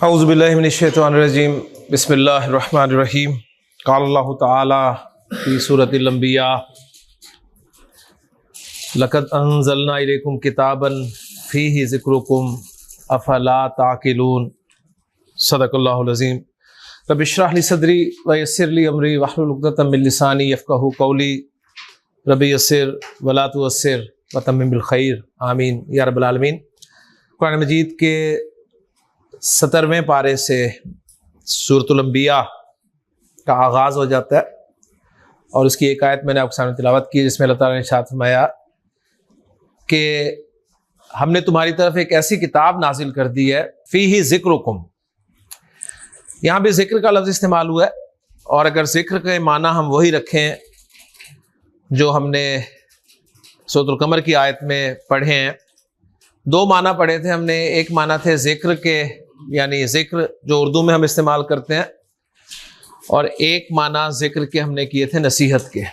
औज़ुबिल्लाहि मिनश्शैतानिर्रजीम बिस्मिल्लाहिर्रहमानिर्रहीम क़ाल अल्लाहु तआला फ़ी सूरतिल अंबिया लक़द अंज़लना इलैकुम किताबन फ़ीहि ज़िक्रुकुम अफ़ला ताक़िलून सदक़ल्लाहुल अज़ीम। रब्बि इश्रह ली सदरी व यस्सिर ली अमरी वहलुल उक़दतम मिन लिसानी यफ़क़हू क़ौली रब्बि यस्सिर वला तुअस्सिर व तम्मिम बिल खैर आमीन या रब्बल आलमीन। कुरान मजीद के 17वें पारे से सूरतुल अंबिया का आगाज़ हो जाता है और उसकी एक आयत मैंने आपके सामने तिलावत की जिसमें अल्लाह ताला ने इरशाद फरमाया कि हमने तुम्हारी तरफ एक ऐसी किताब नाजिल कर दी है फ़ीही ज़िक्रुकुम। यहाँ भी ज़िक्र का लफ्ज़ इस्तेमाल हुआ है और अगर ज़िक्र के माना हम वही रखें जो हमने सूरतुल कमर की आयत में पढ़े हैं, दो माना पढ़े थे हमने। एक माना थे ज़िक्र के यानी ज़िक्र जो उर्दू में हम इस्तेमाल करते हैं, और एक माना ज़िक्र के हमने किए थे नसीहत के।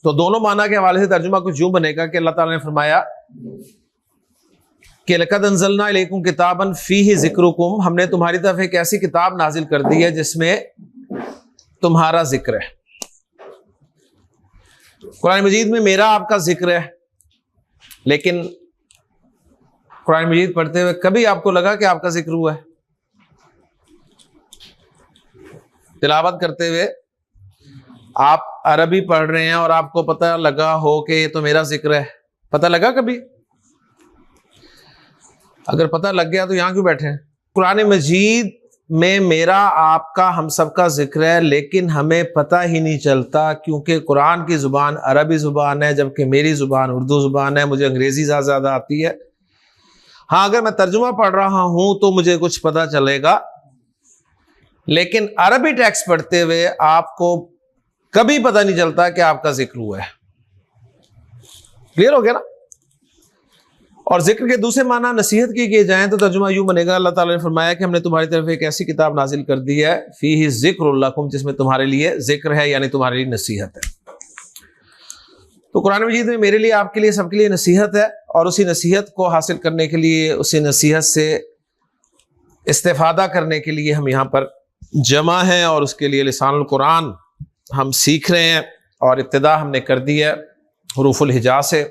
तो दोनों माना के हवाले से तर्जुमा कुछ यूं बनेगा कि अल्लाह ताला ने फरमाया कि लक़द अंज़लना इलैकुम किताबन फ़ीहि ज़िक्रुकुम, हमने तुम्हारी तरफ एक ऐसी किताब नाजिल कर दी है जिसमें तुम्हारा जिक्र है। कुरान मजीद में मेरा आपका जिक्र है, लेकिन कुरान मजीद पढ़ते हुए कभी आपको लगा कि आपका जिक्र हुआ है? तिलावत करते हुए आप अरबी पढ़ रहे हैं और आपको पता लगा हो कि ये तो मेरा जिक्र है, पता लगा कभी? अगर पता लग गया तो यहां क्यों बैठे हैं? कुरान मजीद में मेरा आपका हम सबका जिक्र है, लेकिन हमें पता ही नहीं चलता क्योंकि कुरान की जुबान अरबी जुबान है जबकि मेरी जुबान उर्दू जुबान है। मुझे अंग्रेजी ज़्यादा आती है। हाँ, अगर मैं तर्जुमा पढ़ रहा हूं तो मुझे कुछ पता चलेगा, लेकिन अरबी टेक्स्ट पढ़ते हुए आपको कभी पता नहीं चलता कि आपका जिक्र हुआ है। क्लियर हो गया ना? और जिक्र के दूसरे माना नसीहत की किए जाएं तो तर्जुमा यूं बनेगा, अल्लाह ताला ने फरमाया कि हमने तुम्हारी तरफ एक ऐसी किताब नाजिल कर दी है फ़ीही ज़िक्रुल लकुम, जिसमें तुम्हारे लिए जिक्र है यानी तुम्हारे लिए नसीहत है। तो कुरान मजीद में मेरे लिए, आपके लिए, सबके लिए नसीहत है, और उसी नसीहत को हासिल करने के लिए, उसी नसीहत से इस्तेफादा करने के लिए हम यहाँ पर जमा हैं और उसके लिए लिसानुल कुरान हम सीख रहे हैं। और इब्तिदा हमने कर दी है हुरूफुल हिजा से।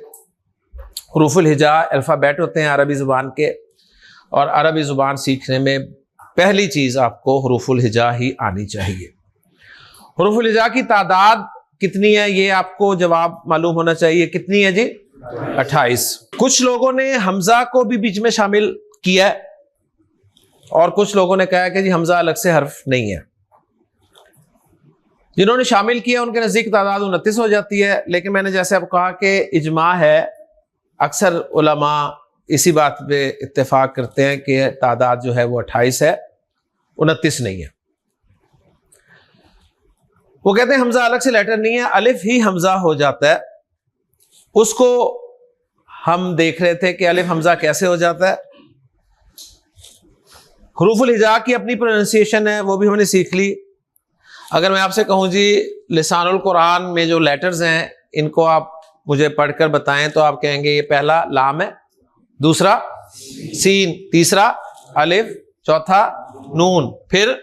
हुरूफुल हिजा अल्फ़ाबेट होते हैं अरबी ज़ुबान के, और अरबी ज़ुबान सीखने में पहली चीज़ आपको हुरूफुल हिजा ही आनी चाहिए। हुरूफुल हिजा की तादाद कितनी है ये आपको जवाब मालूम होना चाहिए। कितनी है जी? 28। कुछ लोगों ने हमजा को भी बीच में शामिल किया है और कुछ लोगों ने कहा कि जी हमजा अलग से हर्फ नहीं है। जिन्होंने शामिल किया उनके नज़दीक तादाद 29 हो जाती है, लेकिन मैंने जैसे आपको कहा कि इजमा है, अक्सर उलमा इसी बात पे इत्तेफाक करते हैं कि तादाद जो है वो 28 है, 29 नहीं है। वो कहते हैं हमजा अलग से लेटर नहीं है, अलिफ ही हमजा हो जाता है। उसको हम देख रहे थे कि अलिफ हमजा कैसे हो जाता है। हुरूफुल हिजा की अपनी प्रोनाउंसिएशन है, वो भी हमने सीख ली। अगर मैं आपसे कहूं जी लिसानुल कुरान में जो लेटर्स हैं इनको आप मुझे पढ़कर बताएं तो आप कहेंगे ये पहला लाम है, दूसरा सीन, तीसरा अलिफ, चौथा नून, फिर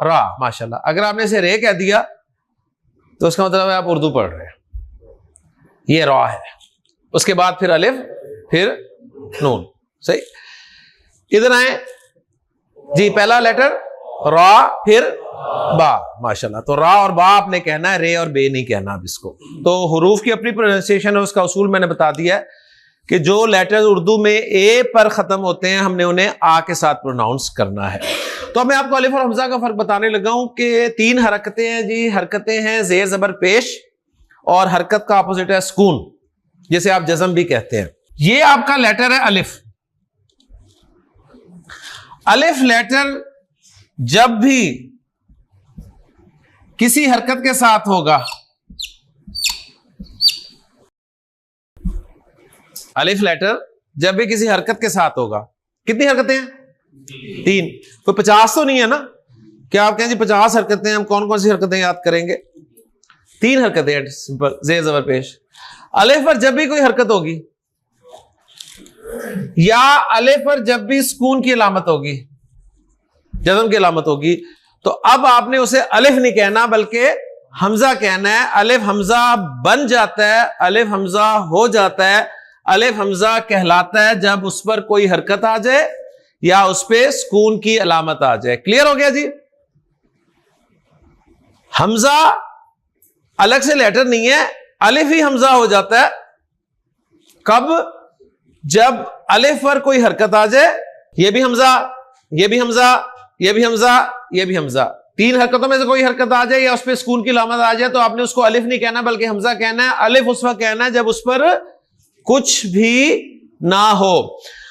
रा। माशाल्लाह, अगर आपने इसे रे कह दिया तो उसका मतलब है आप उर्दू पढ़ रहे हैं। ये रा है, उसके बाद फिर अलिफ, फिर नून। सही, इधर आए जी, पहला लेटर रा, फिर बा। माशाल्लाह, तो रा और बा आपने कहना है, रे और बे नहीं कहना अब इसको। तो हुरूफ की अपनी प्रोनाउंसिएशन है, उसका उसूल मैंने बता दिया है कि जो लेटर्स उर्दू में ए पर खत्म होते हैं हमने उन्हें आ के साथ प्रोनाउंस करना है। तो मैं आपको अलिफ और हमजा का फर्क बताने लगा हूं कि 3 हरकतें हैं जी। हरकतें हैं जेर जबर पेश, और हरकत का अपोजिट है सुकून, जिसे आप जज़म भी कहते हैं। ये आपका लेटर है अलिफ। अलिफ लेटर जब भी किसी हरकत के साथ होगा, अलिफ लेटर जब भी किसी हरकत के साथ होगा, कितनी हरकतें हैं? 3। कोई 50 तो नहीं है ना? क्या आप कहें जी 50 हरकतें, हम कौन कौन सी हरकतें याद करेंगे? 3 हरकतें, सिंपल, जेर जबर पेश। अलिफ पर जब भी कोई हरकत होगी या अलिफ पर जब भी सुकून की अलामत होगी, जज़म की अलामत होगी, तो अब आपने उसे अलिफ नहीं कहना बल्कि हमजा कहना है। अलिफ हमजा बन जाता है, अलिफ हमजा हो जाता है, अलिफ हमजा कहलाता है जब उस पर कोई हरकत आ जाए या उस पर सुकून की अलामत आ जाए। क्लियर हो गया जी? हमजा अलग से लेटर नहीं है, अलिफ ही हमजा हो जाता है। कब? जब अलिफ पर कोई हरकत आ जाए, यह भी हमजा, यह भी हमजा, यह भी हमजा, यह भी हमजा, तीन हरकतों में से कोई हरकत आ जाए या उस पर सुकून की अलामत आ जाए, तो आपने उसको अलिफ नहीं कहना बल्कि हमजा कहना है। अलिफ उस वक्त कहना है जब उस पर कुछ भी ना हो।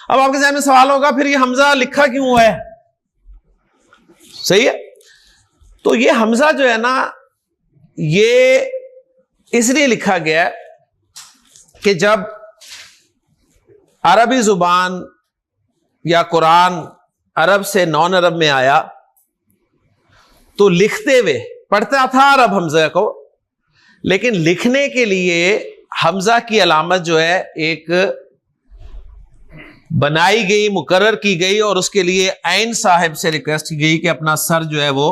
अब आपके ज़हन में सवाल होगा, फिर ये हमजा लिखा क्यों हुआ है? सही है, तो ये हमजा जो है ना, ये इसलिए लिखा गया है कि जब अरबी जुबान या कुरान अरब से नॉन अरब में आया तो लिखते हुए पढ़ता था अरब हमजा को, लेकिन लिखने के लिए हमजा की अलामत जो है एक बनाई गई, मुकर्रर की गई और उसके लिए ऐन साहिब से रिक्वेस्ट की गई कि अपना सर जो है वो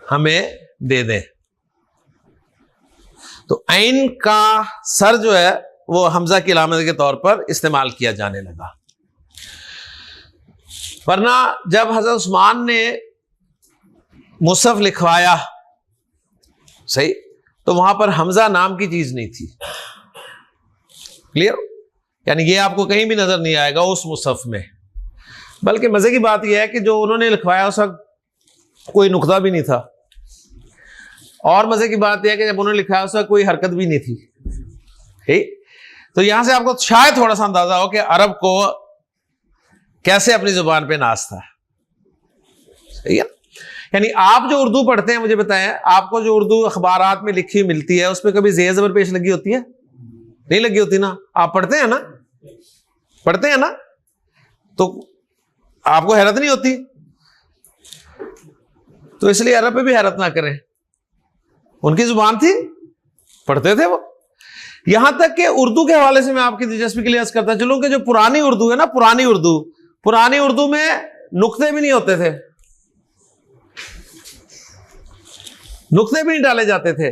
हमें दे दें। तो ऐन का सर जो है वो हमजा की अलामत के तौर पर इस्तेमाल किया जाने लगा। वरना जब हजरत उस्मान ने मुसहफ लिखवाया, सही, तो वहां पर हमजा नाम की चीज नहीं थी। क्लियर? यानी ये आपको कहीं भी नजर नहीं आएगा उस मुसहफ में। बल्कि मजे की बात यह है कि जो उन्होंने लिखवाया उस वक्त कोई नुक्ता भी नहीं था, और मजे की बात यह है कि जब उन्होंने लिखवाया उस वक्त कोई हरकत भी नहीं थी। ठीक? तो यहां से आपको शायद थोड़ा सा अंदाजा हो कि अरब को कैसे अपनी जुबान पे नाज था। सही है? यानी आप जो उर्दू पढ़ते हैं, मुझे बताएं, आपको जो उर्दू अखबारात में लिखी मिलती है उस पर कभी ज़ेर ज़बर पेश लगी होती है? नहीं लगी होती ना। आप पढ़ते हैं ना, पढ़ते हैं ना, तो आपको हैरत नहीं होती? तो इसलिए अरब पे भी हैरत ना करें, उनकी जुबान थी, पढ़ते थे वो। यहां तक कि उर्दू के हवाले से मैं आपकी दिलचस्पी के लिए अर्ज करता चलूं कि जो पुरानी उर्दू है ना, पुरानी उर्दू में नुक्ते भी नहीं होते थे, नुक्ते भी नहीं डाले जाते थे।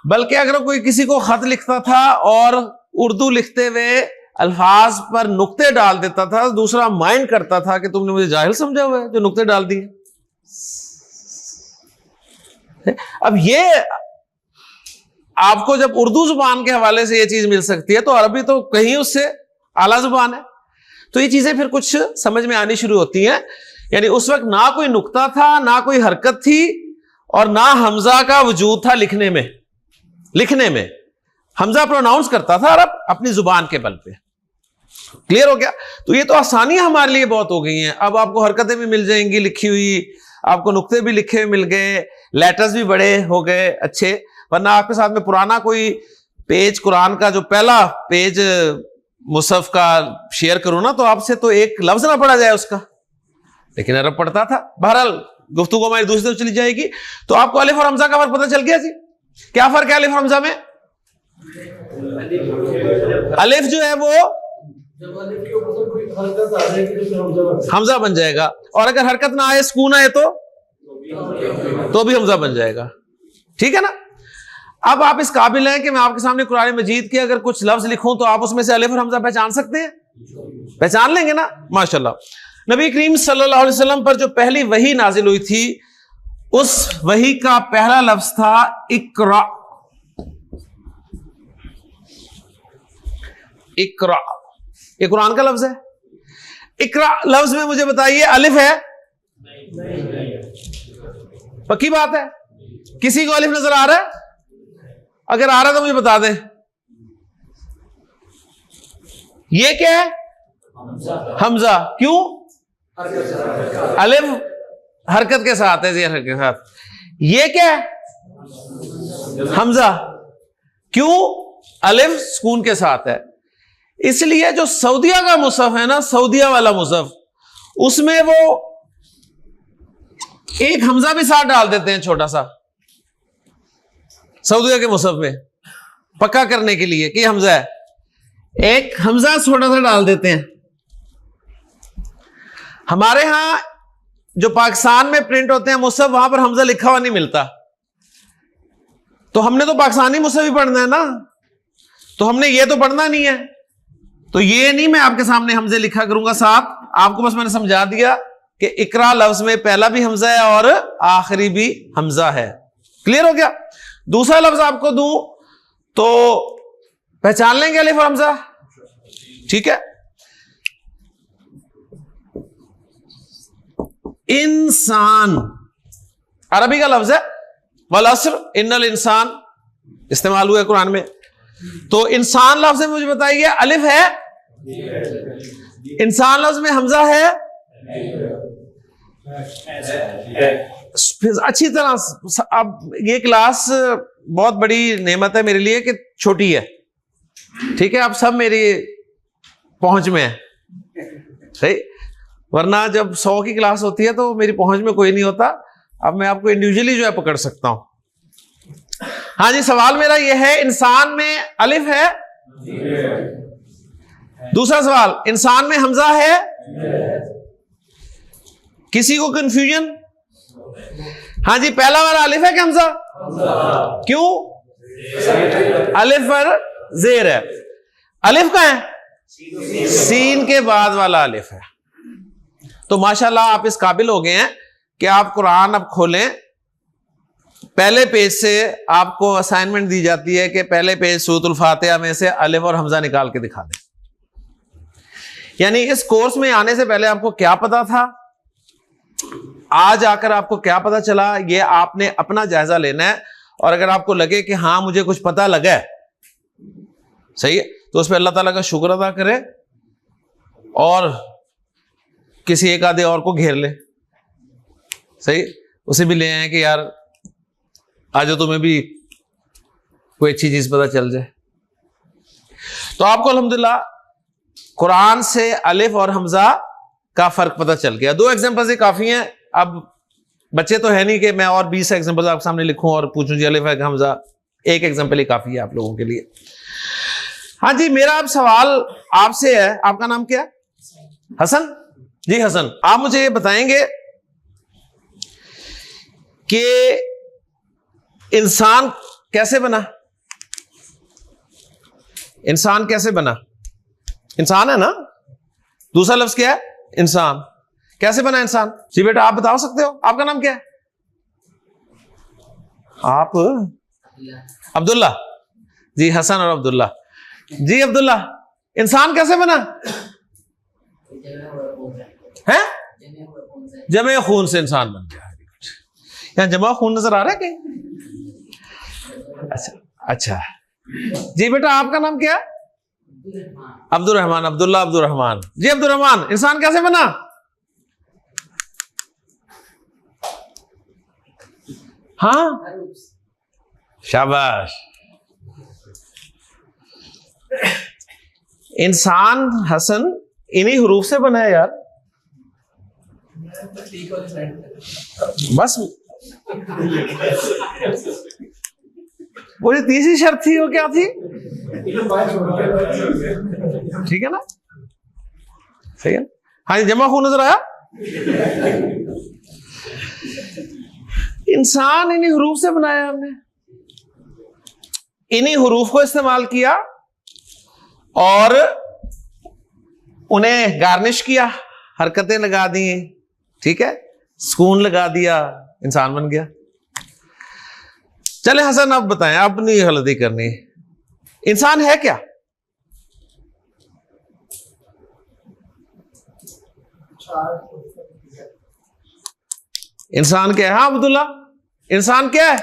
बल्कि अगर कोई किसी को खत लिखता था और उर्दू लिखते हुए अल्फाज पर नुक्ते डाल देता था, दूसरा माइंड करता था कि तुमने मुझे जाहिल समझा हुआ है जो नुक्ते डाल दिए। अब ये आपको जब उर्दू जुबान के हवाले से ये चीज मिल सकती है, तो अरबी तो कहीं उससे आला जुबान है, तो ये चीजें फिर कुछ समझ में आनी शुरू होती हैं। यानी उस वक्त ना कोई नुक्ता था, ना कोई हरकत थी, और ना हमजा का वजूद था लिखने में। लिखने में हमजा प्रोनाउंस करता था अरब अपनी जुबान के बल पे। क्लियर हो गया? तो ये तो आसानी हमारे लिए बहुत हो गई हैं। अब आपको हरकतें भी मिल जाएंगी लिखी हुई, आपको नुक्ते भी लिखे हुए मिल गए, लेटर्स भी बड़े हो गए अच्छे। वरना आपके साथ में पुराना कोई पेज, कुरान का जो पहला पेज मुसहफ का शेयर करूं ना, तो आपसे तो एक लफ्ज ना पढ़ा जाए उसका, लेकिन अरब पढ़ता था। बहरहाल गुफ्तगू हमारी दूसरी तरफ चली जाएगी। तो आपको अलिफ और हमजा का फर्क पता चल गया जी? क्या फर्क है अलिफ और हमजा में? अलिफ जो है वो हमजा बन जाएगा, और अगर हरकत ना आए, सुकून आए, तो भी हमजा बन जाएगा। ठीक है ना? अब आप इस काबिल हैं कि मैं आपके सामने कुरान मजीद के अगर कुछ लफ्ज लिखूं तो आप उसमें से अलिफ और हमजा पहचान सकते हैं? पहचान लेंगे ना? माशाल्लाह। नबी करीम सल्लल्लाहु अलैहि वसल्लम पर जो पहली वही नाजिल हुई थी, उस वही का पहला लफ्ज था इकरा। इकरा, ये कुरान का लफ्ज है। इकरा लफ्ज में मुझे बताइए अलिफ है? पक्की बात है? किसी को अलिफ नजर आ रहा है? अगर आ रहा है तो मुझे बता दें। ये क्या है? हमजा। क्यों? अलिफ हरकत के साथ है, जेर हरकत के साथ। ये क्या है? हमजा। क्यों? अलिफ सुकून के साथ है। इसलिए जो सऊदिया का मुसहफ है ना, सऊदिया वाला मुसहफ, उसमें वो एक हमजा भी साथ डाल देते हैं, छोटा सा, सऊदिया के मुसहफ में, पक्का करने के लिए कि हमजा है। एक हमजा छोटा सा डाल देते हैं। हमारे यहां जो पाकिस्तान में प्रिंट होते हैं मुसहफ, वहां पर हमजा लिखा हुआ नहीं मिलता, तो हमने तो पाकिस्तानी मुसहफ ही पढ़ना है ना, तो हमने ये तो पढ़ना नहीं है, तो ये नहीं मैं आपके सामने हमजे लिखा करूंगा साथ, आपको बस मैंने समझा दिया कि इकरा लफ्ज में पहला भी हमजा है और आखिरी भी हमजा है। क्लियर हो गया? दूसरा लफ्ज आपको दूं तो पहचान लेंगे अलिफ और हमजा? ठीक है। इंसान अरबी का लफ्ज है, वल अस्र इन्नल इंसान इस्तेमाल हुआ है कुरान में। तो इंसान लफ्ज में मुझे बताइए अलिफ है? इंसान लफ्ज में हमजा है? अच्छी तरह। अब ये क्लास बहुत बड़ी नेमत है मेरे लिए कि छोटी है, ठीक है, आप सब मेरी पहुंच में है, सही, वरना जब 100 की क्लास होती है तो मेरी पहुंच में कोई नहीं होता। अब मैं आपको इंडिविजुअली जो है पकड़ सकता हूं। हाँ जी, सवाल मेरा यह है, इंसान में अलिफ है? दूसरा सवाल, इंसान में हमजा है? किसी को कंफ्यूजन? हाँ जी, पहला वाला अलिफ है कि हमजा? क्यों? अलिफ पर जेर है। अलिफ का है? सीन के बाद वाला अलिफ है। तो माशाल्लाह आप इस काबिल हो गए हैं कि आप कुरान अब खोलें, पहले पेज से आपको असाइनमेंट दी जाती है कि पहले पेज सूरतुल फातिहा में से अलिफ और हमजा निकाल के दिखा दें। यानी इस कोर्स में आने से पहले आपको क्या पता था, आज आकर आपको क्या पता चला, ये आपने अपना जायजा लेना है। और अगर आपको लगे कि हाँ मुझे कुछ पता लगा है, सही है, तो उस पर अल्लाह ताला का शुक्र अदा करे और किसी एक आधे और को घेर ले, सही, उसे भी ले आए कि यार आज तुम्हें भी कोई अच्छी चीज पता चल जाए। तो आपको अल्हम्दुलिल्लाह कुरान से अलिफ और हमजा का फर्क पता चल गया। 2 एग्जांपल्स ही काफी हैं। अब बच्चे तो है नहीं कि मैं और 20 एग्जांपल्स आपके सामने लिखूं और पूछूं जी अलिफ है कि हमजा, एक एग्जांपल ही काफी है आप लोगों के लिए। हाँ जी, मेरा अब सवाल आपसे है, आपका नाम क्या है? हसन जी। हसन, आप मुझे ये बताएंगे कि इंसान कैसे बना? इंसान कैसे बना? इंसान है ना, दूसरा लफ्ज क्या है? इंसान। कैसे बना इंसान? जी बेटा आप बता सकते हो, आपका नाम क्या है? आप? अब्दुल्ला जी। हसन और अब्दुल्ला जी। अब्दुल्ला, इंसान कैसे बना है? जमे खून से इंसान बन गया। यहां जमा खून नजर आ रहा है कहीं? अच्छा जी। बेटा आपका नाम क्या है? अब्दुल रहमान। अब्दुल्ला, अब्दुल रहमान जी। अब्दुल रहमान, इंसान कैसे बना? हाँ, शाबाश। इंसान हसन इन्हीं हरूफ से बना है यार, बस वो जो तीसरी शर्त थी वो क्या थी? ठीक है ना, सही है। हाँ, जमा खून नजर आया? इंसान इन्हीं हरूफ से बनाया हमने, इन्हीं हरूफ को इस्तेमाल किया और उन्हें गार्निश किया, हरकतें लगा दी, ठीक है, सुकून लगा दिया, इंसान बन गया। चले हसन अब बताएं, अपनी गलती करनी, इंसान है क्या? इंसान क्या है? हाँ अब्दुल्ला, इंसान क्या है?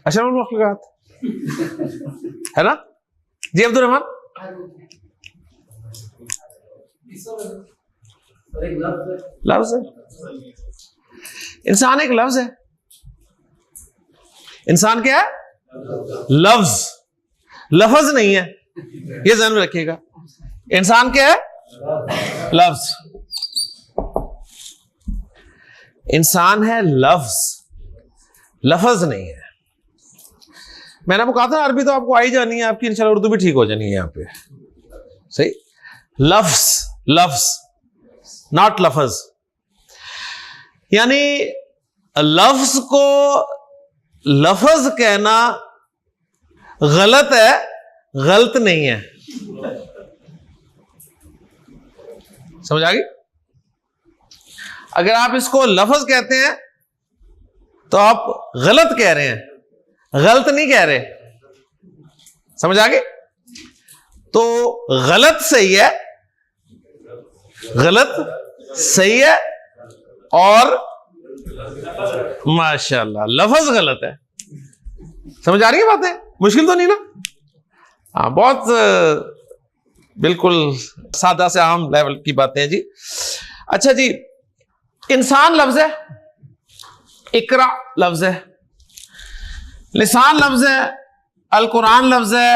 अशरफुल मखलूकात है ना जी। अब्दुल रहमान, लफ्ज है। इंसान एक लफ्ज है। इंसान क्या है? लफ्ज, लफ्ज नहीं है, ये ध्यान में रखिएगा। इंसान क्या है? लफ्ज। इंसान है लफ्ज, लफ्ज नहीं है। मैंने आपको कहा था अरबी तो आपको आई जानी है, आपकी इंशाल्लाह उर्दू भी ठीक हो जानी है यहाँ पे। सही, लफ्ज, लफ्ज नॉट लफज, यानी लफ्ज को लफज कहना गलत है, गलत नहीं है। समझ आ गई? अगर आप इसको लफ्ज कहते हैं तो आप गलत कह रहे हैं, गलत नहीं कह रहे। समझ आ गई? तो गलत सही है, गलत सही है, और माशाल्लाह लफ्ज गलत है। समझ आ रही है बातें? मुश्किल तो नहीं ना? हाँ, बहुत बिल्कुल सादा से आम लेवल की बातें हैं जी। अच्छा जी, इंसान लफ्ज है, इकरा लफ्ज है, लिसान लफ्ज है, अल कुरान लफ्ज है,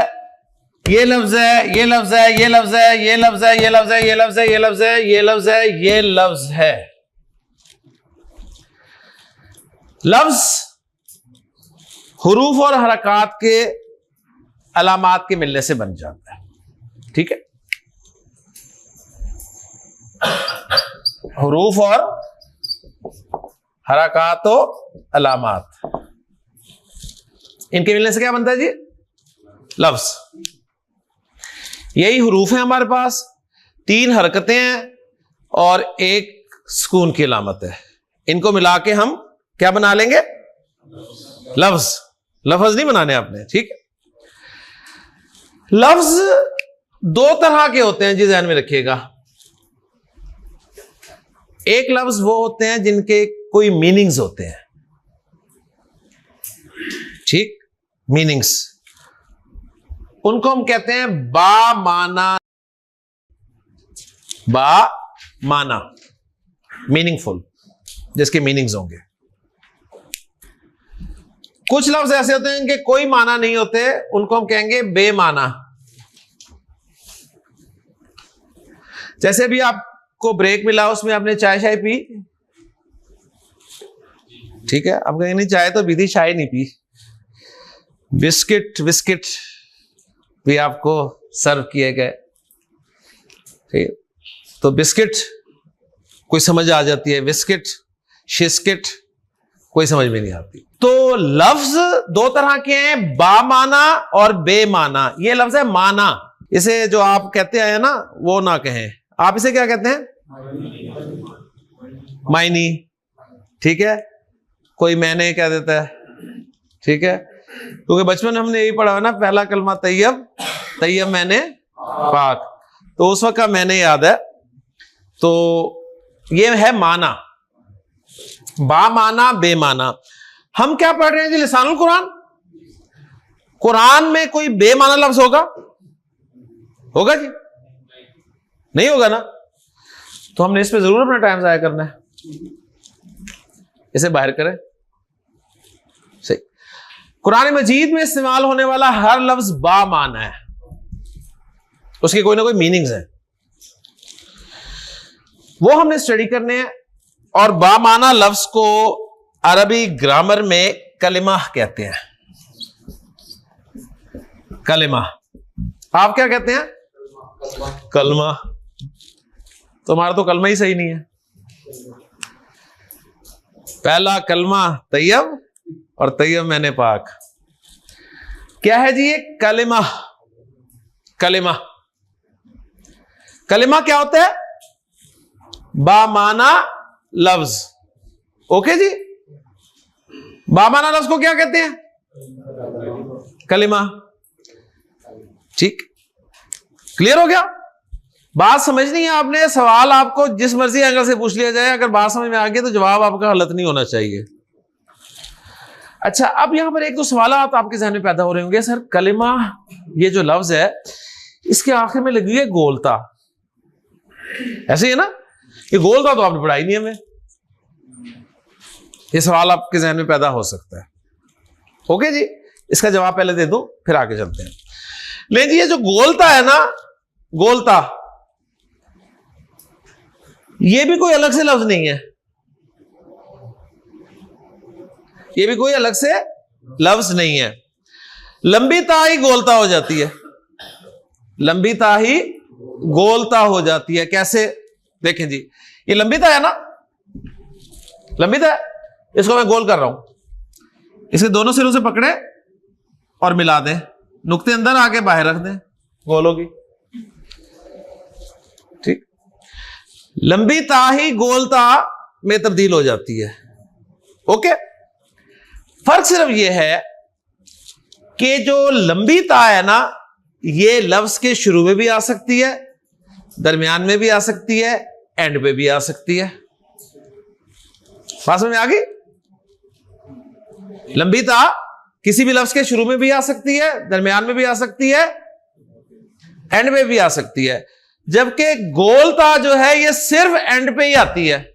ये लफ्ज है, ये लफ्ज है, ये लफ्ज है, ये लफ्ज है, ये लफ्ज है, ये लफ्ज है, ये लफ्ज है, ये लफ्ज है, ये लफ्ज है। लफ्ज हुरूफ और हरकत के अलामात के मिलने से बन जाता है। ठीक है, हुरूफ और हरकत और अलामात, इनके मिलने से क्या बनता है जी? लफ्ज। यही हुरूफ है हमारे पास, 3 हरकतें हैं और एक सुकून की अलामत है। इनको मिला के हम क्या बना लेंगे? लफ्ज। लफ्ज नहीं बनाने आपने, ठीक है? लफ्ज 2 तरह के होते हैं जी, ध्यान में रखिएगा। एक लफ्ज वो होते हैं जिनके कोई मीनिंग्स होते हैं, ठीक, मीनिंग्स, उनको हम कहते हैं बा माना, बा माना, मीनिंगफुल, जिसके मीनिंग्स होंगे। कुछ लफ्ज ऐसे होते हैं इनके कोई माना नहीं होते, उनको हम कहेंगे बेमाना। जैसे भी आपको ब्रेक मिला, उसमें आपने चाय शाय पी, ठीक है, आप कहेंगे नहीं चाय तो पी थी, चाय नहीं पी। बिस्किट विस्किट भी आपको सर्व किए गए, ठीक, तो बिस्किट कोई समझ आ जाती है, बिस्किट शिस्किट कोई समझ में नहीं आती। तो लफ्ज 2 तरह के हैं, बामाना और बेमाना। ये लफ्ज है माना, इसे जो आप कहते हैं ना वो ना कहें, आप इसे क्या कहते हैं? मायनी, ठीक है, कोई मैंने कह देता है, ठीक है, क्योंकि बचपन में हमने यही पढ़ा है ना, पहला कलमा तैयब, तैयब मैंने पाक, तो उस वक्त का मैंने याद है। तो ये है माना, बा माना बेमाना। हम क्या पढ़ रहे हैं जी? लिसानुल कुरान। कुरान में कोई बेमाना लफ्ज होगा? होगा जी? नहीं होगा ना? तो हमने इस पे जरूर अपना टाइम जाया करना है, इसे बाहर करें। सही, कुरान मजीद में इस्तेमाल होने वाला हर लफ्ज बा माना है, उसके कोई ना कोई मीनिंग्स हैं, वो हमने स्टडी करने हैं। और बा माना लफ्ज को अरबी ग्रामर में कलिमा कहते हैं। कलिमा, आप क्या कहते हैं? कलमा। तो हमारा तो कलमा ही सही नहीं है। पहला कलमा तैयब और तैयब मैंने पाक, क्या है जी ये? कलिमा। कलिमा, कलिमा क्या होता है? बामाना लफ्ज। ओके जी, बामाना लफ्ज को क्या कहते हैं? कलिमा। ठीक, क्लियर हो गया? बात समझनी है आपने। सवाल आपको जिस मर्जी एंगल से पूछ लिया जाए, अगर बात समझ में आ गई तो जवाब आपका गलत नहीं होना चाहिए। अच्छा, अब यहां पर 1-2 सवाल आपके ज़हन में पैदा हो रहे होंगे। सर कलिमा, ये जो लफ्ज है इसके आखिर में लगी है गोलता, ऐसे ही है ना? ये गोलता तो आपने पढ़ाई नहीं हमें। ये सवाल आपके ज़हन में पैदा हो सकता है। ओके जी, इसका जवाब पहले दे दूं फिर आगे चलते हैं। लेकिन ये जो गोलता है ना, गोलता, ये भी कोई अलग से लफ्ज नहीं है, ये भी कोई अलग से लफ्ज नहीं है। लंबी ता ही गोलता हो जाती है, लंबी ता ही गोलता हो जाती है। कैसे? देखें जी, ये लंबी ता है ना, लंबी ता है, इसको मैं गोल कर रहा हूं, इसके दोनों सिरों से पकड़े और मिला दें, नुक्ते अंदर आके बाहर रख दें, गोल होगी। ठीक, लंबी ता ही गोलता में तब्दील हो जाती है। ओके, फर्क सिर्फ यह है कि जो लंबी ता है ना, ये लफ्ज के शुरू में भी आ सकती है, दरमियान में भी आ सकती है, एंड पे भी आ सकती है। बात समझ में आ गई? लंबी ता किसी भी लफ्ज के शुरू में भी आ सकती है, दरमियान में भी आ सकती है, एंड पे भी आ सकती है। जबकि गोलता जो है ये सिर्फ एंड पे ही आती है,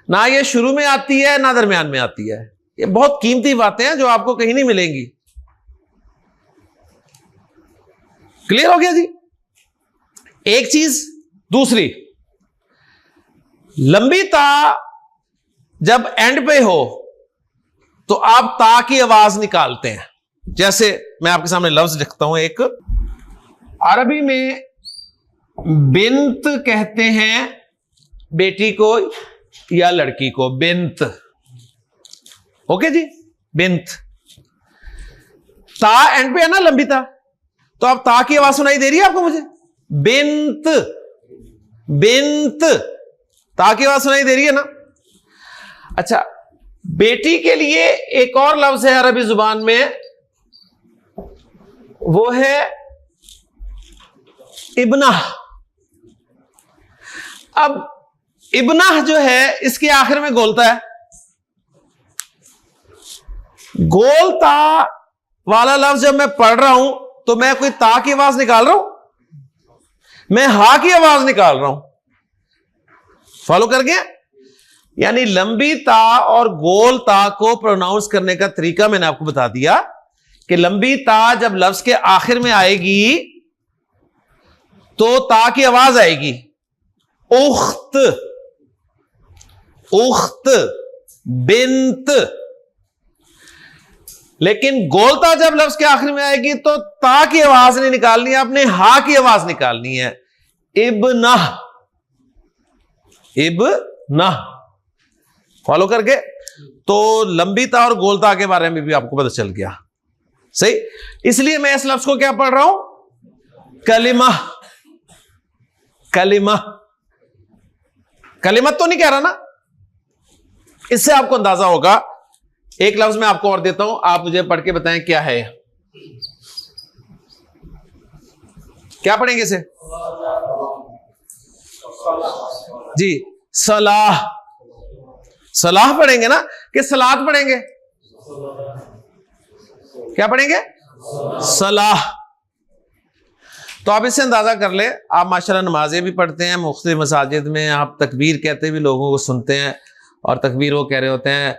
ना ये शुरू में आती है ना दरमियान में आती है। ये बहुत कीमती बातें हैं जो आपको कहीं नहीं मिलेंगी। क्लियर हो गया जी? एक चीज। दूसरी, लंबी ता जब एंड पे हो तो आप ता की आवाज निकालते हैं। जैसे मैं आपके सामने लफ्ज लिखता हूं, एक अरबी में बिंत कहते हैं बेटी को या लड़की को, बिंत। ओके जी, बिंत। ता एंड पे है ना, लंबी ता, तो अब ता की आवाज सुनाई दे रही है आपको? मुझे बिंत, बिंत, ता की आवाज सुनाई दे रही है ना? अच्छा, बेटी के लिए एक और लफ्ज है अरबी जुबान में, वो है इब्नाह। अब इब्नाह जो है इसके आखिर में गोलता है। गोलता वाला लफ्ज जब मैं पढ़ रहा हूं तो मैं कोई ता की आवाज निकाल रहा हूं, मैं हा की आवाज निकाल रहा हूं। फॉलो कर गया? यानी लंबी ता और गोल ता को प्रोनाउंस करने का तरीका मैंने आपको बता दिया कि लंबी ता जब लफ्ज के आखिर में आएगी तो ता की आवाज आएगी, उख्त, उख्त, बिंत। लेकिन गोलता जब लफ्ज के आखिर में आएगी तो ता की आवाज नहीं निकालनी है, आपने हा की आवाज निकालनी है, इब्नाह, इब्नाह। फॉलो करके तो लंबी ता और गोलता के बारे में भी आपको पता चल गया। सही, इसलिए मैं इस लफ्ज को क्या पढ़ रहा हूं? कलिमा, कलिमा। कलिमत तो नहीं कह रहा ना? इससे आपको अंदाजा होगा। एक लफ्ज मैं आपको और देता हूं, आप मुझे पढ़ के बताएं क्या है। क्या पढ़ेंगे इसे? जी, सलाह। सलाह पढ़ेंगे ना कि सलात पढ़ेंगे? क्या पढ़ेंगे? सलाह। तो आप इससे अंदाजा कर ले, आप माशाल्लाह नमाजें भी पढ़ते हैं, मुख्तलिफ मसाजिद में आप तकबीर कहते भी लोगों को सुनते हैं, और तकबीर वो कह रहे होते हैं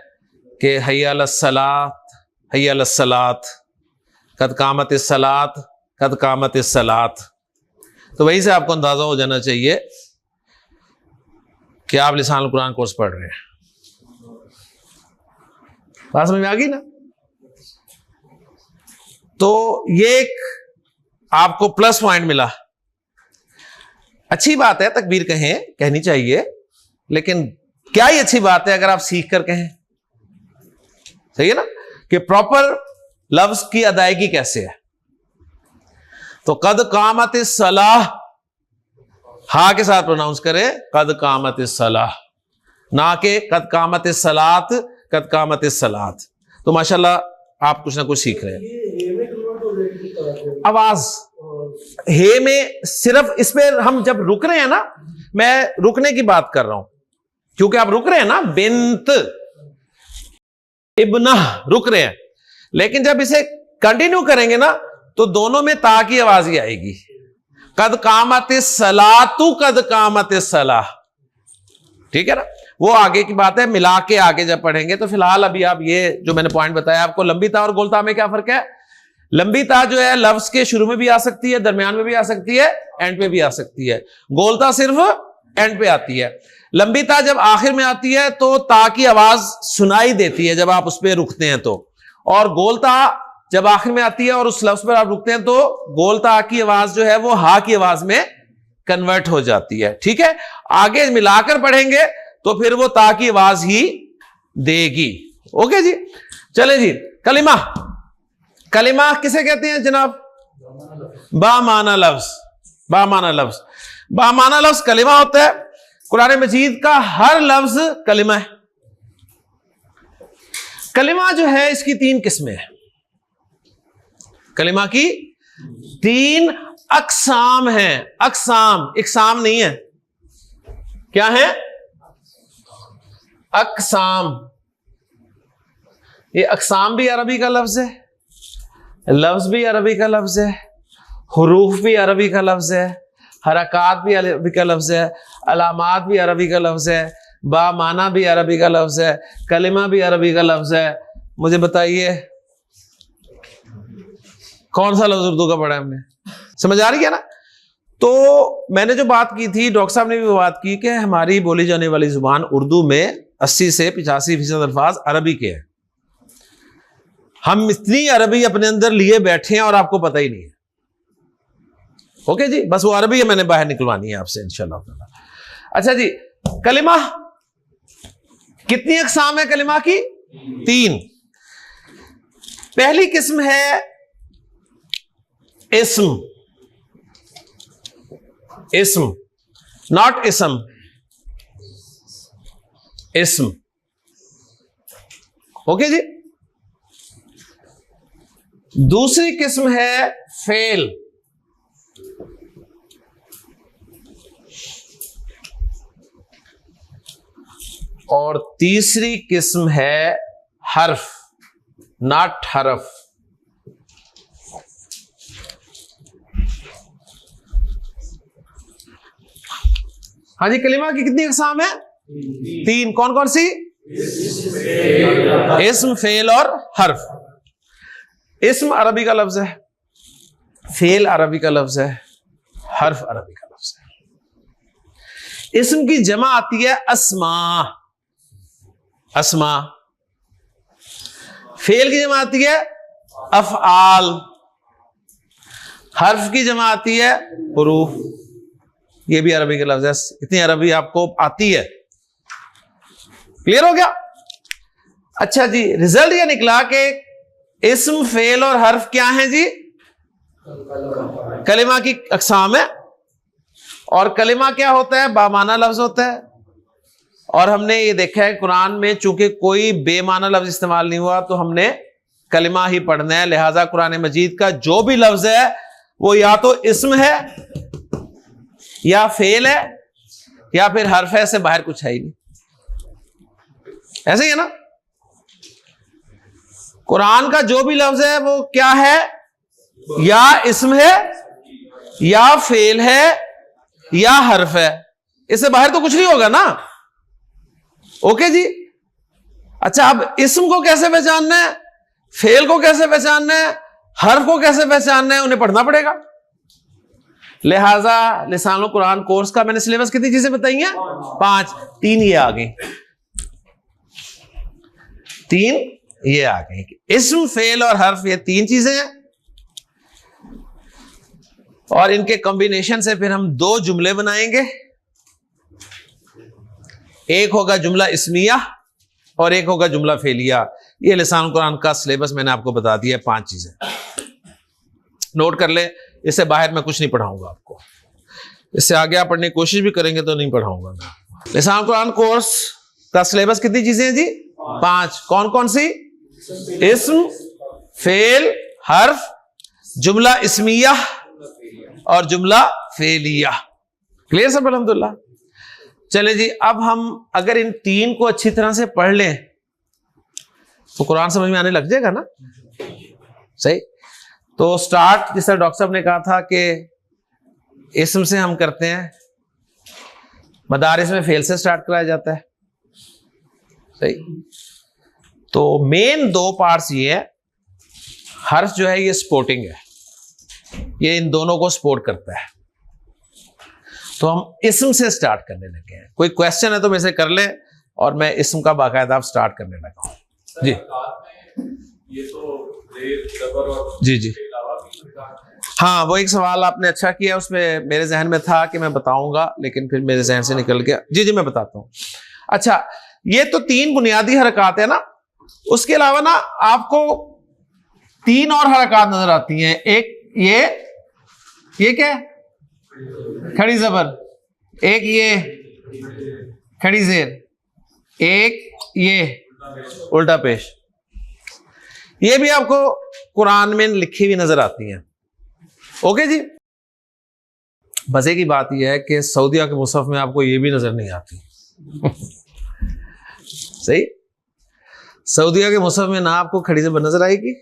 कि हय्या अलस्सलात, हय्या अलस्सलात, कद कामत इस्सलात, कद कामत इस्सलात। तो वहीं से आपको अंदाजा हो जाना चाहिए कि आप लिसानुल कुरान कोर्स पढ़ रहे हैं। बात समझ में आ गई ना? तो ये एक आपको प्लस पॉइंट मिला। अच्छी बात है तकबीर कहें, कहनी चाहिए, लेकिन क्या ही अच्छी बात है अगर आप सीख कर कहें। सही है ना कि प्रॉपर लफ्ज की अदायगी कैसे है। तो कद कामत सलाह, हा के साथ प्रोनाउंस करें, कद कामत सलाह, ना के कद कामत सलात, कद कामत सलात। तो माशाल्लाह आप कुछ ना कुछ सीख रहे हैं। आवाज हे में सिर्फ इस पे हम जब रुक रहे हैं ना, मैं रुकने की बात कर रहा हूं क्योंकि आप रुक रहे हैं ना, बिंत, इब्नाह, रुक रहे हैं। लेकिन जब इसे कंटिन्यू करेंगे ना तो दोनों में ता की आवाज ही आएगी। कद कामत सलातु, कद कामत सलाह। ठीक है ना? वो आगे की बात है, मिला के आगे जब पढ़ेंगे। तो फिलहाल अभी आप ये जो मैंने पॉइंट बताया आपको, लंबी ता और गोलता में क्या फर्क है। लंबी ता जो है लफ्ज के शुरू में भी आ सकती है, दरमियान में भी आ सकती है, एंड पे भी आ सकती है। गोलता सिर्फ एंड पे आती है। लंबी ता जब आखिर में आती है तो ता की आवाज सुनाई देती है जब आप उस पर रुकते हैं तो, और गोलता जब आखिर में आती है और उस लफ्ज पर आप रुकते हैं तो गोल ता की आवाज जो है वो हा की आवाज में कन्वर्ट हो जाती है। ठीक है, आगे मिलाकर पढ़ेंगे तो फिर वो ता की आवाज ही देगी। ओके जी, चले जी। कलिमा, कलिमा किसे कहते हैं जनाब? बामाना लफ्ज। बामाना लफ्ज, बामाना लफ्ज कलिमा होता है। कुरान मजीद का हर लफ्ज कलिमा है। कलिमा जो है इसकी 3 किस्में हैं। कलिमा की 3 अकसाम हैं। अकसाम, इकसाम नहीं है, क्या है? अकसाम। ये अकसाम भी अरबी का लफ्ज है, लफ्ज भी अरबी का लफ्ज है, हुरूफ भी अरबी का लफ्ज है, हरकात भी अरबी का लफ्ज है, अलामात भी अरबी का लफ्ज है, बामाना भी अरबी का लफ्ज है, कलिमा भी अरबी का लफ्ज है। मुझे बताइए कौन सा लफ्ज उर्दू का पढ़ा है हमने? समझ आ रही है ना? तो मैंने जो बात की थी, डॉक्टर साहब ने भी बात की कि हमारी बोली जाने वाली जुबान उर्दू में 80 से 85% अल्फाज अरबी के हैं। हम इतनी अरबी अपने अंदर लिए बैठे हैं और आपको पता ही नहीं है। ओके जी, बस वो अरबी है, मैंने बाहर निकलवानी है आपसे इंशाल्लाह ताला। अच्छा जी, कलिमा कितनी अक़साम है कलिमा की? 3। पहली किस्म है इस्म। इस्म, नॉट इसम, इस्म। ओके जी। दूसरी किस्म है फेल। और तीसरी किस्म है हर्फ, नॉट हरफ। हाँ जी, कलिमा की कितनी अक़साम है? 3। कौन कौन सी? इस्म, फेल और हर्फ। इस्म अरबी का लफ्ज है, फेल अरबी का लफ्ज है, हर्फ अरबी का लफ्ज है। इस्म की जमा आती है अस्मा, अस्मा। फेल की जमा आती है अफ़आल। हर्फ की जमा आती है हुरूफ। ये भी अरबी का लफ्ज है। इतनी अरबी आपको आती है। क्लियर हो गया? अच्छा जी, रिजल्ट ये निकला कि इस्म, फेल और हर्फ क्या है जी? कलिमा की अक़साम है। और कलिमा क्या होता है? बामाना लफ्ज होता है। और हमने ये देखा है कुरान में चूंकि कोई बेमाना लफ्ज इस्तेमाल नहीं हुआ तो हमने कलिमा ही पढ़ना है। लिहाजा कुरान मजीद का जो भी लफ्ज है वो या तो इस्म है या फेल है या फिर हर्फ है, से बाहर कुछ है ही नहीं। ऐसे ही है ना? कुरान का जो भी लफ्ज है वो क्या है? या इस्म है या फेल है या हर्फ है। इससे बाहर तो कुछ नहीं होगा ना। ओके जी। अच्छा, अब इस्म को कैसे पहचानना है, फेल को कैसे पहचानना है, हर्फ को कैसे पहचानना है? उन्हें पढ़ना पड़ेगा। लिहाजा लिसानुल कुरान कोर्स का मैंने सिलेबस कितनी चीजें बताई हैं? 5। 3 ये आ गई, 3 ये आ गई। इस्म, फेल और हर्फ, ये 3 चीजें हैं। और इनके कॉम्बिनेशन से फिर हम 2 जुमले बनाएंगे। एक होगा जुमला इस्मिया और एक होगा जुमला फेलिया। ये लिसानुल कुरान का सिलेबस मैंने आपको बता दिया है। 5 चीजें नोट कर ले। इससे बाहर मैं कुछ नहीं पढ़ाऊंगा आपको। इससे आगे आप पढ़ने की कोशिश भी करेंगे तो नहीं पढ़ाऊंगा मैं। लिसानुल कुरान कोर्स का सिलेबस कितनी चीजें हैं जी? 5। कौन कौन सी? इस्म, फेल, हर्फ, जुमला इस्मिया और जुमला फेलिया। क्लियर सब? अल्हम्दुलिल्लाह। चले जी, अब हम अगर इन 3 को अच्छी तरह से पढ़ लें तो कुरान समझ में आने लग जाएगा ना? सही। तो स्टार्ट, जिस तरह डॉक्टर साहब ने कहा था कि इस्म से हम करते हैं, मदारिस में फेल से स्टार्ट कराया जाता है। सही। तो मेन 2 पार्ट्स ये है। हर्फ जो है ये सपोर्टिंग है, ये इन दोनों को सपोर्ट करता है। तो हम इस्म से स्टार्ट करने लगे हैं। कोई क्वेश्चन है तो मेरे से कर ले और मैं इस्म का बाकायदा स्टार्ट करने लगा हूं जी। ये तो जी जी हाँ, वो एक सवाल आपने अच्छा किया, उसमें मेरे जहन में था कि मैं बताऊंगा, लेकिन फिर मेरे जहन से निकल गया। जी जी मैं बताता हूँ। अच्छा, ये तो 3 बुनियादी हरकत है ना, उसके अलावा ना आपको 3 और हरकत नजर आती हैं। एक ये क्या है, खड़ी जबर, एक ये खड़ी जेर, एक ये उल्टा पेश। ये भी आपको कुरान में लिखी हुई नजर आती हैं। ओके जी। मजे की बात यह है कि सऊदीया के मुसहफ में आपको ये भी नजर नहीं आती। सही, सऊदीया के मुसहफ में ना आपको खड़ी जबर नजर आएगी,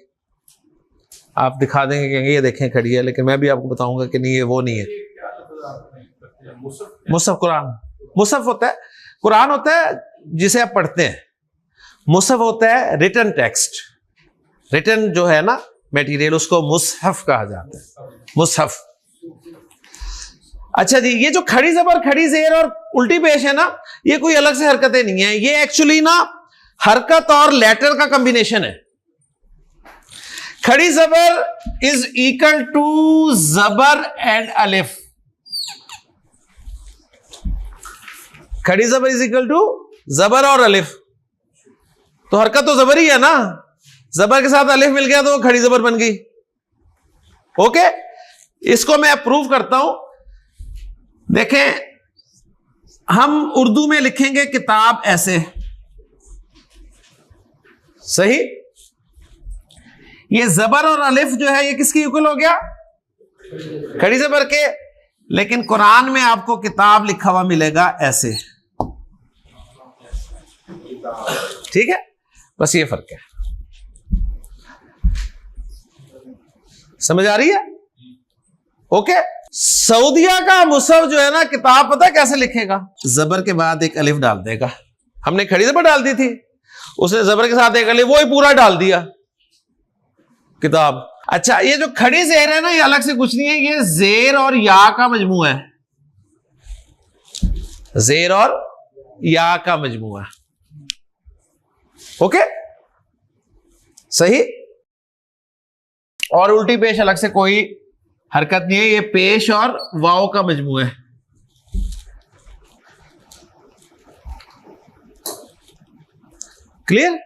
आप दिखा देंगे, कहेंगे ये देखें खड़ी है, लेकिन मैं भी आपको बताऊंगा कि नहीं, ये वो नहीं है। मुसहफ कुरान, मुसहफ होता है, कुरान होता है जिसे आप पढ़ते हैं, मुसहफ होता है रिटन टेक्स्ट, रिटन जो है ना मटेरियल, उसको मुसहफ कहा जाता है, मुसहफ। अच्छा जी, ये जो खड़ी जबर, खड़ी जेर और उल्टी पेश है ना, ये कोई अलग से हरकतें नहीं है, ये एक्चुअली ना हरकत और लेटर का कॉम्बिनेशन है। खड़ी जबर इज इक्वल टू जबर एंड अलिफ, खड़ी जबर इज इक्वल टू जबर और अलिफ, तो हरकत तो जबर ही है ना, जबर के साथ अलिफ मिल गया तो खड़ी जबर बन गई। ओके, इसको मैं प्रूव करता हूं। देखें, हम उर्दू में लिखेंगे किताब ऐसे, सही, ये जबर और अलिफ जो है ये किसकी इक्वल हो गया, खड़ी जबर के। लेकिन कुरान में आपको किताब लिखा हुआ मिलेगा ऐसे, ठीक है, बस ये फर्क है। समझ आ रही है? ओके। सऊदीया का मुसहफ जो है ना, किताब पता है कैसे लिखेगा, जबर के बाद एक अलिफ डाल देगा। हमने खड़ी जबर डाल दी थी, उसने जबर के साथ एक अलिफ, वो ही पूरा डाल दिया, किताब। अच्छा, ये जो खड़ी जेर है ना, ये अलग से कुछ नहीं है, ये जेर और या का मजमूआ है, जेर और या का मजमूआ। ओके, सही। और उल्टी पेश अलग से कोई हरकत नहीं है, ये पेश और वाव का मजमूआ है। क्लियर?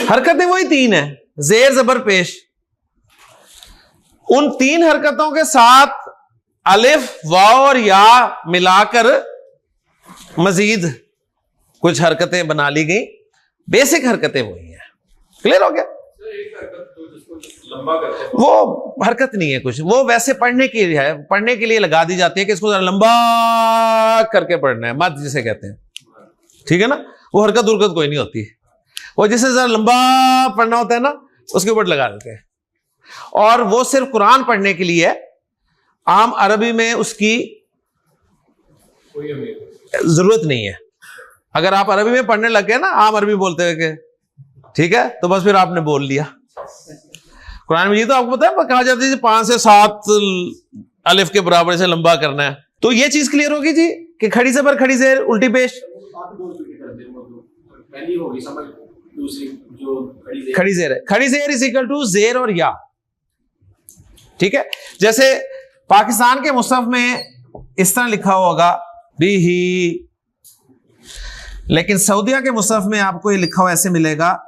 हरकतें वही 3 है, जेर जबर पेश। उन 3 हरकतों के साथ अलिफ वाव और या मिलाकर मजीद कुछ हरकतें बना ली गई, बेसिक हरकतें वही हैं। क्लियर हो गया? वो हरकत नहीं है कुछ, वो वैसे पढ़ने के लिए है, पढ़ने के लिए लगा दी जाती है कि इसको जरा लंबा करके पढ़ना है, मत जिसे कहते हैं, ठीक है ना, वो हरकत उरकत कोई नहीं होती, वो जिसे जरा लंबा पढ़ना होता है ना, उसके ऊपर लगा देते हैं। और वो सिर्फ कुरान पढ़ने के लिए है, आम अरबी में उसकी जरूरत नहीं है। अगर आप अरबी में पढ़ने लग गए ना, आम अरबी बोलते हुए के, ठीक है, तो बस फिर आपने बोल लिया। कुरान में ये तो आपको पता है, कहा जाता है 5 से 7 अलिफ के बराबर से लंबा करना है। तो ये चीज क्लियर होगी जी कि खड़ी जबर, खड़ी जेर, उल्टी पेश, खड़ी जेर है, खड़ी जेर इज इक्वल टू जेर और या, ठीक है। जैसे पाकिस्तान के मुसहफ में इस तरह लिखा होगा बी ही, लेकिन सऊदीया के मुसहफ में आपको ये लिखा हुआ ऐसे मिलेगा,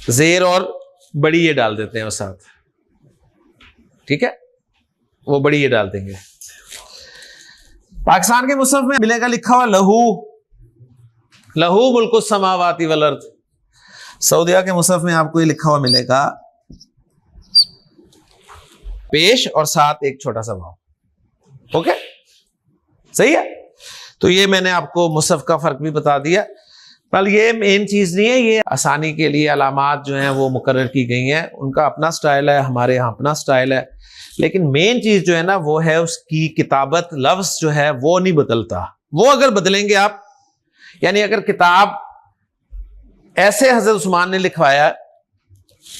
जेर और बड़ी ये डाल देते हैं वो साथ, ठीक है, वो बड़ी ये डाल देंगे। पाकिस्तान के मुसहफ में मिलेगा लिखा हुआ लहू, लहू मुल्कुस समावाति वल अर्द। सऊदीया के मुसहफ में आपको ये लिखा हुआ मिलेगा पेश और साथ एक छोटा सा वाव। ओके, सही है। तो ये मैंने आपको मुसहफ का फर्क भी बता दिया। पर ये मेन चीज नहीं है, ये आसानी के लिए अलामात जो हैं वो मुकर्रर की गई हैं, उनका अपना स्टाइल है, हमारे यहाँ अपना स्टाइल है, लेकिन मेन चीज जो है ना वो है उसकी किताबत, लफ्ज जो है वो नहीं बदलता। वो अगर बदलेंगे आप, यानी अगर किताब ऐसे हजरत उस्मान ने लिखवाया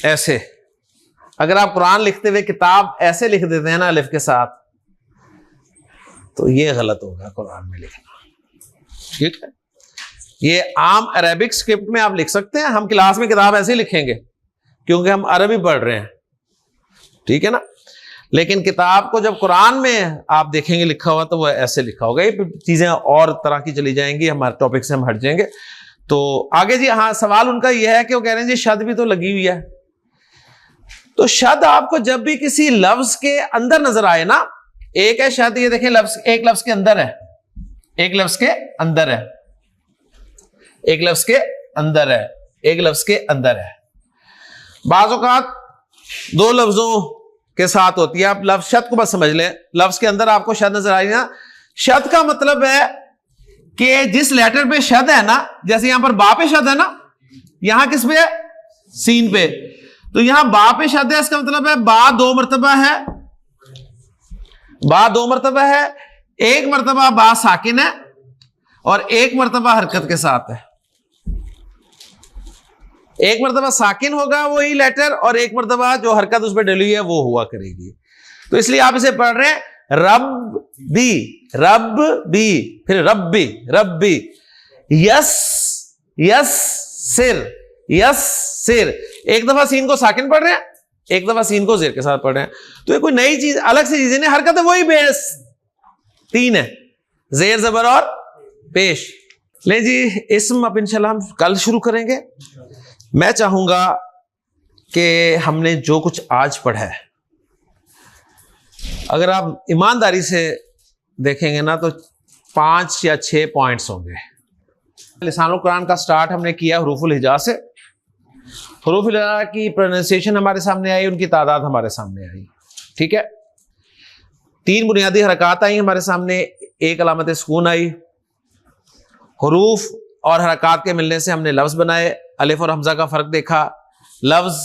ऐसे, अगर आप कुरान लिखते हुए किताब ऐसे लिख देते हैं ना अलिफ के साथ, तो ये गलत होगा कुरान में लिखना, ठीक है। ये आम अरेबिक स्क्रिप्ट में आप लिख सकते हैं, हम क्लास में किताब ऐसे ही लिखेंगे, क्योंकि हम अरबी पढ़ रहे हैं, ठीक है ना। लेकिन किताब को जब कुरान में आप देखेंगे लिखा हुआ तो वो ऐसे लिखा होगा। ये चीजें और तरह की चली जाएंगी, हमारे टॉपिक से हम हट जाएंगे। तो आगे जी, हाँ, सवाल उनका यह है कि वो कह रहे हैं जी शद भी तो लगी हुई है। तो शद आपको जब भी किसी लफ्ज के अंदर नजर आए ना, एक है शद, ये देखें लफ्ज, एक लफ्ज के अंदर है, एक लफ्ज के अंदर है, एक लफ्ज के अंदर है, एक लफ्ज के अंदर है। बाज़ औक़ात दो लफ्जों के साथ होती है। आप लफ्ज शद को बस समझ लें, लफ्ज के अंदर आपको शद नजर आई ना, शद का मतलब है कि जिस लेटर पे शद है ना, जैसे यहां पर बा पे शद है ना, यहां किस पे है, सीन पे, तो यहां बा पे शद है, इसका मतलब है बा दो मरतबा है, बा दो मरतबा है, एक मरतबा बा साकिन है और एक मरतबा हरकत के साथ है। एक मरतबा साकिन होगा वही लेटर और एक मरतबा जो हरकत उस पर डली हुई है वो हुआ करेगी। तो इसलिए आप इसे पढ़ रहे हैं रब बी, रब बी, फिर रब्बी, रब्बी, यस, यस सिर, यस सिर। एक दफा सीन को साकिन पढ़ रहे हैं, एक दफा सीन को जेर के साथ पढ़ रहे हैं। तो ये कोई नई चीज, अलग से चीजें नहीं, हरकत है वही बेस तीन है, जेर जबर और पेश। ले जी, इस्म अब इंशाल्लाह हम कल शुरू करेंगे। मैं चाहूंगा कि हमने जो कुछ आज पढ़ा है, अगर आप ईमानदारी से देखेंगे ना तो 5 या 6 पॉइंट्स होंगे। लिसानुल कुरान का स्टार्ट हमने किया हुरूफुल हिजा से। हुरूफुल हिजा की प्रोनाउंसिएशन हमारे सामने आई, उनकी तादाद हमारे सामने आई, ठीक है। 3 बुनियादी हरकत आई हमारे सामने, एक अलामत सुकून आई। हुरूफ और हरकत के मिलने से हमने लफ्ज बनाए, अलिफ और हमजा का फर्क देखा। लफ्ज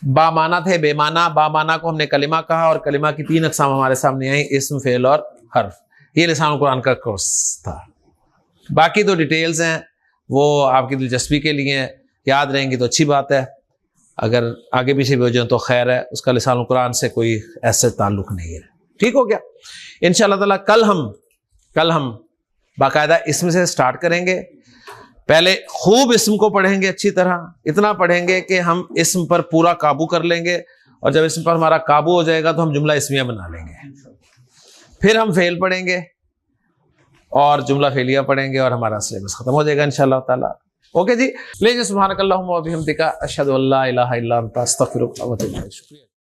बामाना थे, बेमाना, बामाना को हमने कलिमा कहा और कलिमा की 3 अक़साम हमारे सामने आई, इस्म, फ़ेल और हर्फ। ये लिसानुल कुरान का कोर्स था। बाकी तो डिटेल्स हैं वो आपकी दिलचस्पी के लिए, याद रहेंगी तो अच्छी बात है, अगर आगे पीछे भी हो जाए तो खैर है, उसका लिसानुल कुरान से कोई ऐसे ताल्लुक नहीं है। ठीक हो गया। इंशाअल्लाह ताला कल हम बाकायदा इस्म से स्टार्ट करेंगे। पहले खूब इस्म को पढ़ेंगे अच्छी तरह, इतना पढ़ेंगे कि हम इस्म पर पूरा काबू कर लेंगे, और जब इस्म पर हमारा काबू हो जाएगा तो हम जुमला इस्मिया बना लेंगे। फिर हम फेल पढ़ेंगे और जुमला फेलिया पढ़ेंगे और हमारा सिलेबस खत्म हो जाएगा इंशाअल्लाह ताला। ओके जी, ले जी, सुब्हानकल्लाहुम्मा व बिहम्दिका अशहदु अल्ला इलाहा इल्ला अंता अस्तगफिरुका व अतूबु इलैक।